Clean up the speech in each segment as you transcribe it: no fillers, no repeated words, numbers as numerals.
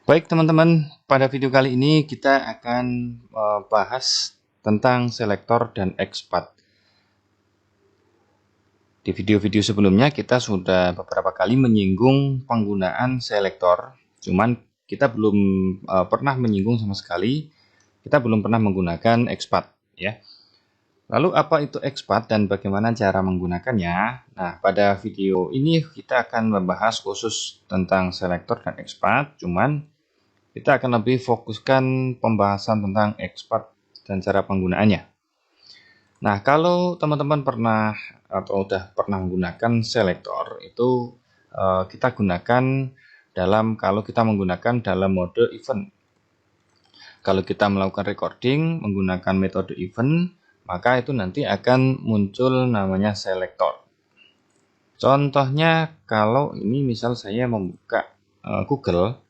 Baik teman-teman, pada video kali ini kita akan bahas tentang selektor dan XPath. Di video-video sebelumnya kita sudah beberapa kali menyinggung penggunaan selektor, cuman kita belum pernah menyinggung sama sekali, kita belum pernah menggunakan XPath ya. Lalu apa itu XPath dan bagaimana cara menggunakannya? Nah, pada video ini kita akan membahas khusus tentang selektor dan XPath, cuman kita akan lebih fokuskan pembahasan tentang XPath dan cara penggunaannya. Nah, kalau teman-teman pernah atau udah pernah menggunakan selektor, itu kita gunakan kalau kita menggunakan dalam mode event. Kalau kita melakukan recording menggunakan metode event, maka itu nanti akan muncul namanya selektor. Contohnya kalau ini misal saya membuka Google,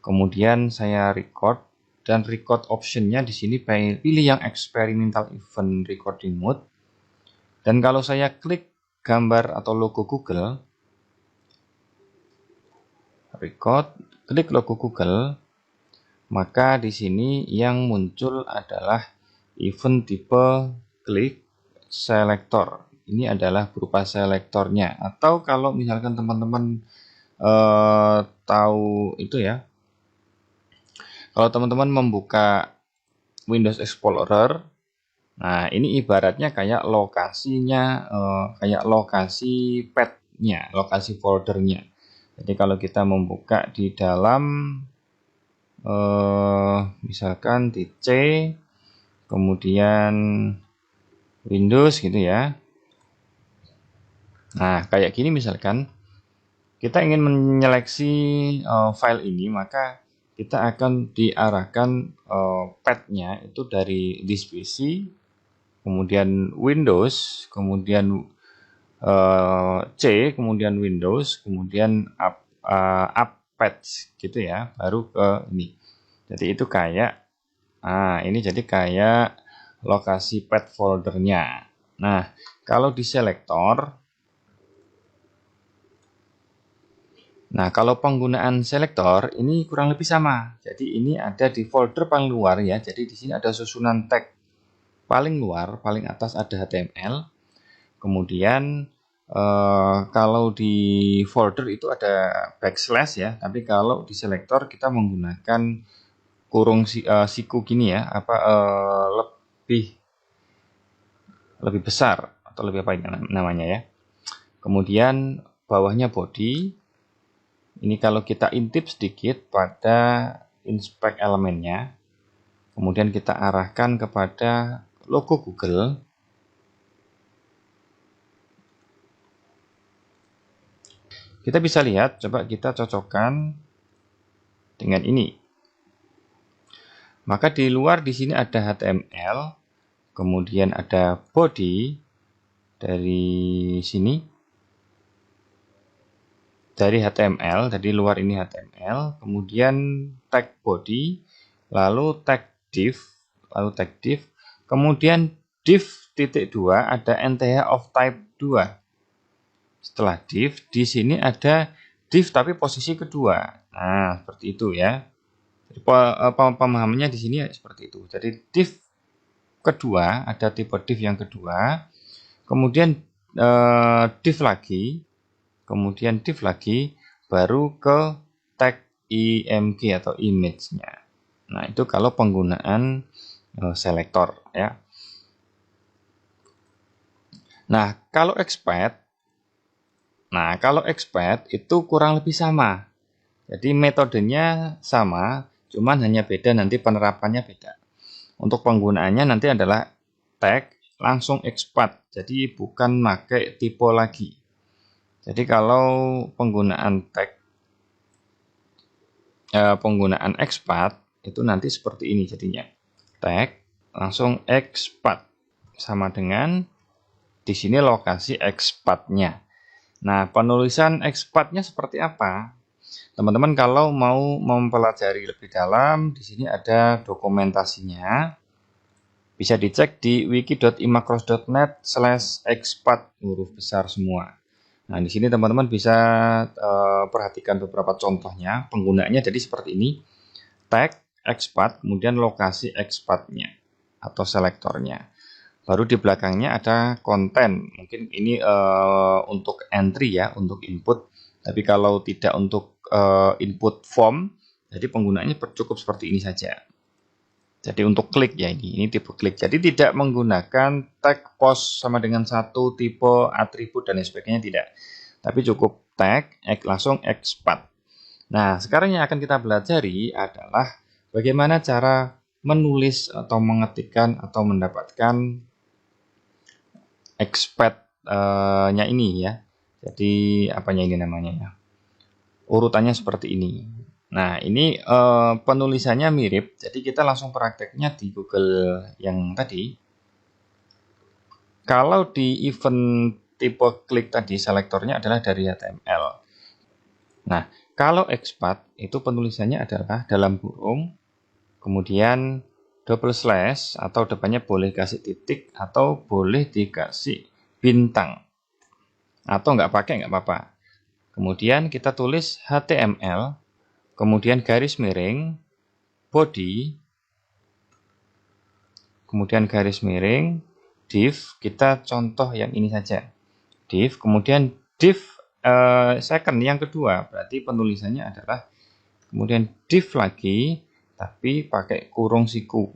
kemudian saya record, dan record optionnya di sini pilih yang experimental event recording mode. Dan kalau saya klik gambar atau logo Google, record, klik logo Google, maka di sini yang muncul adalah event tipe klik selector. Ini adalah berupa selektornya. Atau kalau misalkan teman-teman tahu itu ya, kalau teman-teman membuka Windows Explorer, nah ini ibaratnya kayak lokasinya, kayak lokasi path-nya, lokasi foldernya. Jadi kalau kita membuka di dalam, misalkan di C, kemudian Windows gitu ya. Nah kayak gini misalkan, kita ingin menyeleksi file ini, maka kita akan diarahkan path-nya itu dari this PC, kemudian Windows, kemudian C, kemudian Windows, kemudian up path gitu ya, baru ke ini. Jadi itu kayak, ini jadi kayak lokasi path foldernya. Nah, kalau di selektor, nah, kalau penggunaan selektor ini kurang lebih sama. Jadi ini ada di folder paling luar ya. Jadi di sini ada susunan tag paling luar, paling atas ada HTML. Kemudian kalau di folder itu ada backslash ya. Tapi kalau di selektor kita menggunakan kurung siku gini ya, lebih besar atau lebih apa namanya ya. Kemudian bawahnya body. Ini kalau kita intip sedikit pada inspect elemennya, kemudian kita arahkan kepada logo Google. Kita bisa lihat, coba kita cocokkan dengan ini. Maka di luar di sini ada HTML, kemudian ada body dari sini. Dari HTML, dari luar ini HTML, kemudian tag body, lalu tag div, kemudian div titik 2 ada NTH of type 2. Setelah div, di sini ada div tapi posisi kedua. Nah, seperti itu ya. Jadi, pemahamannya di sini seperti itu. Jadi div kedua, ada tipe div yang kedua, kemudian div lagi, kemudian div lagi, baru ke tag img atau image-nya. Nah, itu kalau penggunaan selektor ya. Nah, kalau XPath itu kurang lebih sama. Jadi metodenya sama, cuman hanya beda nanti penerapannya beda. Untuk penggunaannya nanti adalah tag langsung XPath. Jadi bukan pakai tipe lagi. Jadi kalau penggunaan tag, penggunaan XPath itu nanti seperti ini jadinya. Tag langsung XPath sama dengan di sini lokasi XPath-nya. Nah, penulisan XPath-nya seperti apa? Teman-teman kalau mau mempelajari lebih dalam, di sini ada dokumentasinya. Bisa dicek di wiki.imacros.net/XPath huruf besar semua. Nah, di sini teman-teman bisa perhatikan beberapa contohnya. Penggunaannya jadi seperti ini. tag, XPath, kemudian lokasi XPath-nya atau selektornya. Baru di belakangnya ada konten. Mungkin ini untuk entry ya, untuk input. Tapi kalau tidak untuk input form, jadi penggunaannya cukup seperti ini saja. Jadi untuk klik ya, ini tipe klik. Jadi tidak menggunakan tag post sama dengan satu tipe atribut dan sebagainya, tidak. Tapi cukup tag, langsung XPath. Nah, sekarang yang akan kita pelajari adalah bagaimana cara menulis atau mengetikkan atau mendapatkan XPath-nya ini ya. Jadi apanya ini namanya ya? Urutannya seperti ini. Nah, ini penulisannya mirip. Jadi kita langsung prakteknya di Google yang tadi. Kalau di event tipe klik tadi, selektornya adalah dari HTML. Nah, kalau XPath itu penulisannya adalah dalam kurung, kemudian double slash atau depannya boleh kasih titik atau boleh dikasih bintang. Atau nggak pakai nggak apa-apa. Kemudian kita tulis HTML, kemudian garis miring, body, kemudian garis miring, div, kita contoh yang ini saja. Div, kemudian div second yang kedua, berarti penulisannya adalah kemudian div lagi, tapi pakai kurung siku.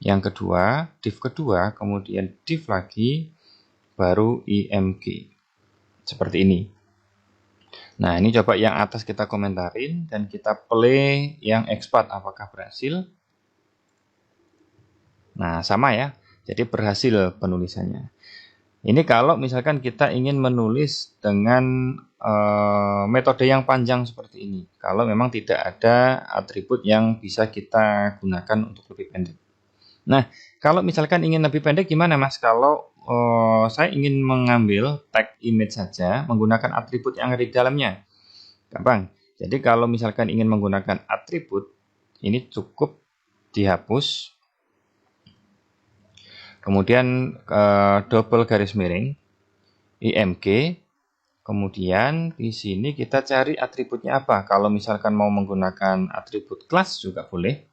Yang kedua, div kedua, kemudian div lagi, baru img. Seperti ini. Nah, ini coba yang atas kita komentarin dan kita play yang XPath apakah berhasil. Nah, sama ya. Jadi berhasil penulisannya. Ini kalau misalkan kita ingin menulis dengan metode yang panjang seperti ini. Kalau memang tidak ada atribut yang bisa kita gunakan untuk lebih pendek. Nah, kalau misalkan ingin lebih pendek gimana Mas? Kalau saya ingin mengambil tag image saja menggunakan atribut yang ada di dalamnya. Gampang. Jadi kalau misalkan ingin menggunakan atribut, ini cukup dihapus. Kemudian double garis miring, img. Kemudian di sini kita cari atributnya apa. Kalau misalkan mau menggunakan atribut kelas juga boleh.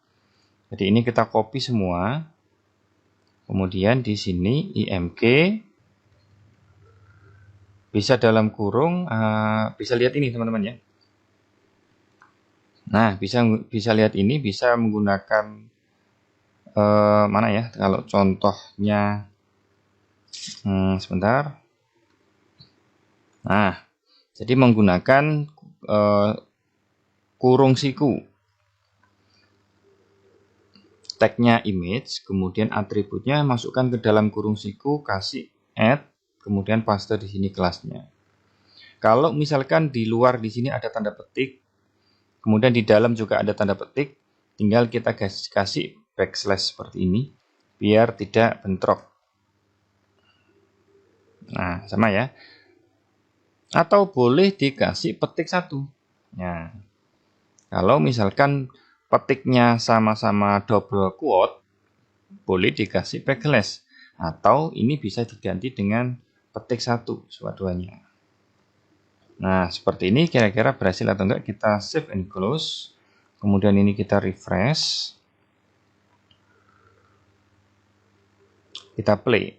Jadi ini kita copy semua. Kemudian di sini img bisa dalam kurung, bisa lihat ini teman-teman ya. Nah, bisa lihat ini, bisa menggunakan mana ya? Kalau contohnya, sebentar. Nah, jadi menggunakan kurung siku. Tagnya image, kemudian atributnya masukkan ke dalam kurung siku, kasih add, kemudian paste di sini kelasnya. Kalau misalkan di luar di sini ada tanda petik, kemudian di dalam juga ada tanda petik, tinggal kita kasih backslash seperti ini, biar tidak bentrok. Nah, sama ya. Atau boleh dikasih petik satu. Nah, kalau misalkan petiknya sama-sama double quote, boleh dikasih backslash. Atau ini bisa diganti dengan petik satu, dua-duanya. Nah, seperti ini kira-kira berhasil atau enggak, kita save and close. Kemudian ini kita refresh. Kita play.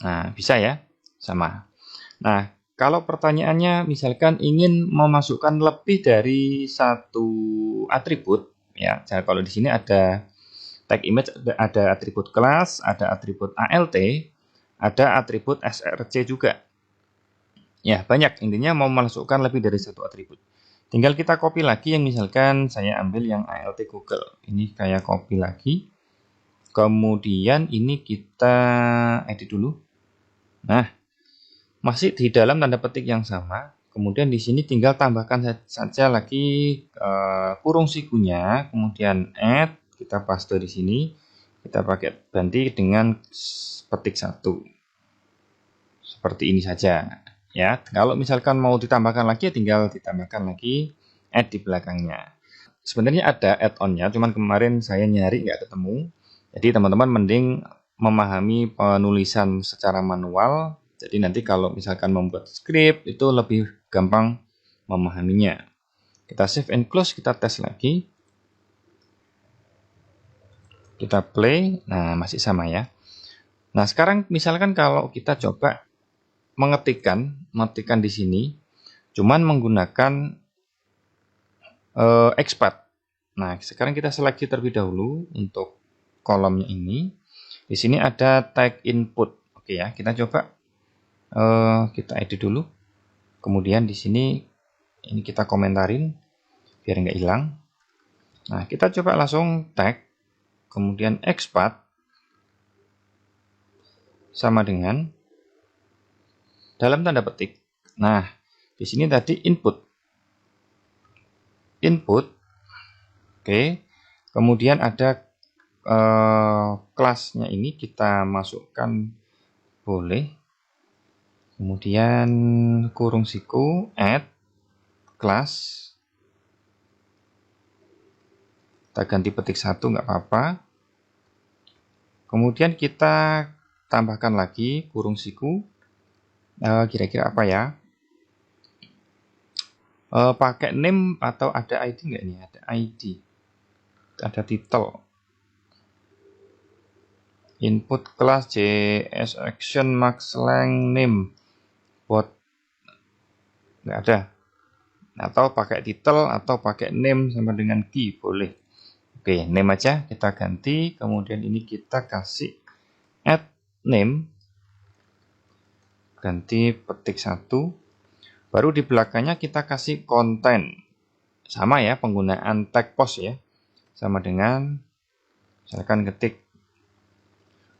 Nah, bisa ya? Sama. Nah, kalau pertanyaannya misalkan ingin memasukkan lebih dari satu atribut, ya. Kalau di sini ada tag image, ada atribut kelas, ada atribut alt, ada atribut src juga. Ya, banyak. Intinya mau masukkan lebih dari satu atribut. Tinggal kita copy lagi yang misalkan saya ambil yang alt Google. Ini kayak copy lagi. Kemudian ini kita edit dulu. Nah, masih di dalam tanda petik yang sama. Kemudian di sini tinggal tambahkan saja lagi kurung sikunya, kemudian add, kita paste di sini. Kita pakai ganti dengan petik satu. Seperti ini saja. Ya, kalau misalkan mau ditambahkan lagi, tinggal ditambahkan lagi add di belakangnya. Sebenarnya ada add-on-nya, cuman kemarin saya nyari nggak ketemu. Jadi teman-teman mending memahami penulisan secara manual. Jadi nanti kalau misalkan membuat script itu lebih gampang memahaminya. Kita save and close, kita tes lagi. Kita play. Nah, masih sama ya. Nah, sekarang misalkan kalau kita coba mengetikkan di sini, cuman menggunakan expand. Nah, sekarang kita seleksi terlebih dahulu untuk kolomnya ini. Di sini ada tag input. Oke ya, kita coba kita edit dulu. Kemudian di sini ini kita komentarin biar nggak hilang. Nah, kita coba langsung tag, kemudian expand sama dengan dalam tanda petik. Nah, di sini tadi input. Oke. Kemudian ada kelasnya ini kita masukkan boleh. Kemudian kurung siku add class. Kita ganti petik 1 nggak apa-apa. Kemudian kita tambahkan lagi kurung siku. Kira-kira apa ya? Pakai name atau ada ID nggak nih? Ada ID. Ada title. Input class JS action max length name. Buat nggak ada. Atau pakai title atau pakai name sama dengan key boleh. Oke, name aja kita ganti. Kemudian ini kita kasih add name. Ganti petik 1. Baru di belakangnya kita kasih konten. Sama ya, penggunaan tag post ya. Sama dengan misalkan ketik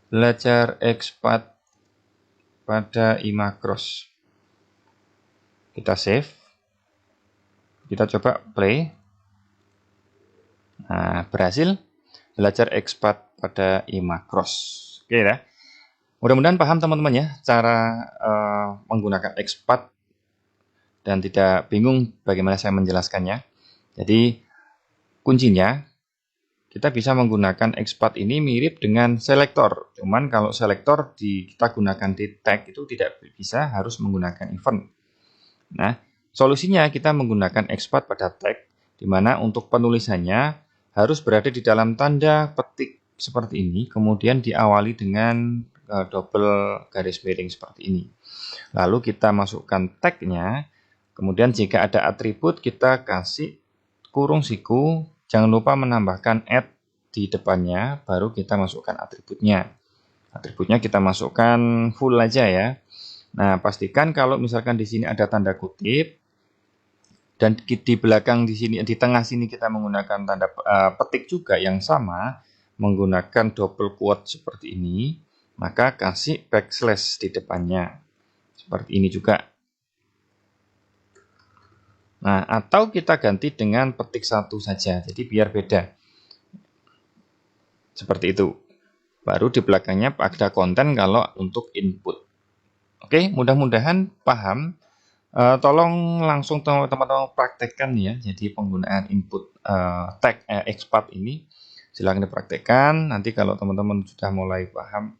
belajar expand pada iMacros. Kita save. Kita coba play. Nah, berhasil belajar expand pada iMacros. Oke ya. Mudah-mudahan paham teman-teman ya cara menggunakan expand dan tidak bingung bagaimana saya menjelaskannya. Jadi kuncinya kita bisa menggunakan expand ini mirip dengan selektor. Cuman kalau selektor kita gunakan di tag itu tidak bisa, harus menggunakan event. Nah, solusinya kita menggunakan expand pada tag, di mana untuk penulisannya harus berada di dalam tanda petik seperti ini, kemudian diawali dengan double garis miring seperti ini. Lalu kita masukkan tagnya, kemudian jika ada atribut kita kasih kurung siku, jangan lupa menambahkan add di depannya, baru kita masukkan atributnya. Atributnya kita masukkan full aja ya. Nah, pastikan kalau misalkan di sini ada tanda kutip dan di belakang di sini, di tengah sini kita menggunakan tanda petik juga yang sama, menggunakan double quote seperti ini, maka kasih backslash di depannya. Seperti ini juga. Nah, atau kita ganti dengan petik 1 saja, jadi biar beda. Seperti itu. Baru di belakangnya ada konten kalau untuk input. Oke, mudah-mudahan paham. Tolong langsung teman-teman praktekkan ya. Jadi penggunaan input tag expand ini silahkan dipraktekkan. Nanti kalau teman-teman sudah mulai paham,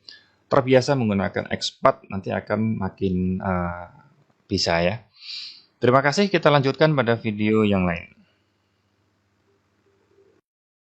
terbiasa menggunakan expand, nanti akan makin bisa ya. Terima kasih, kita lanjutkan pada video yang lain.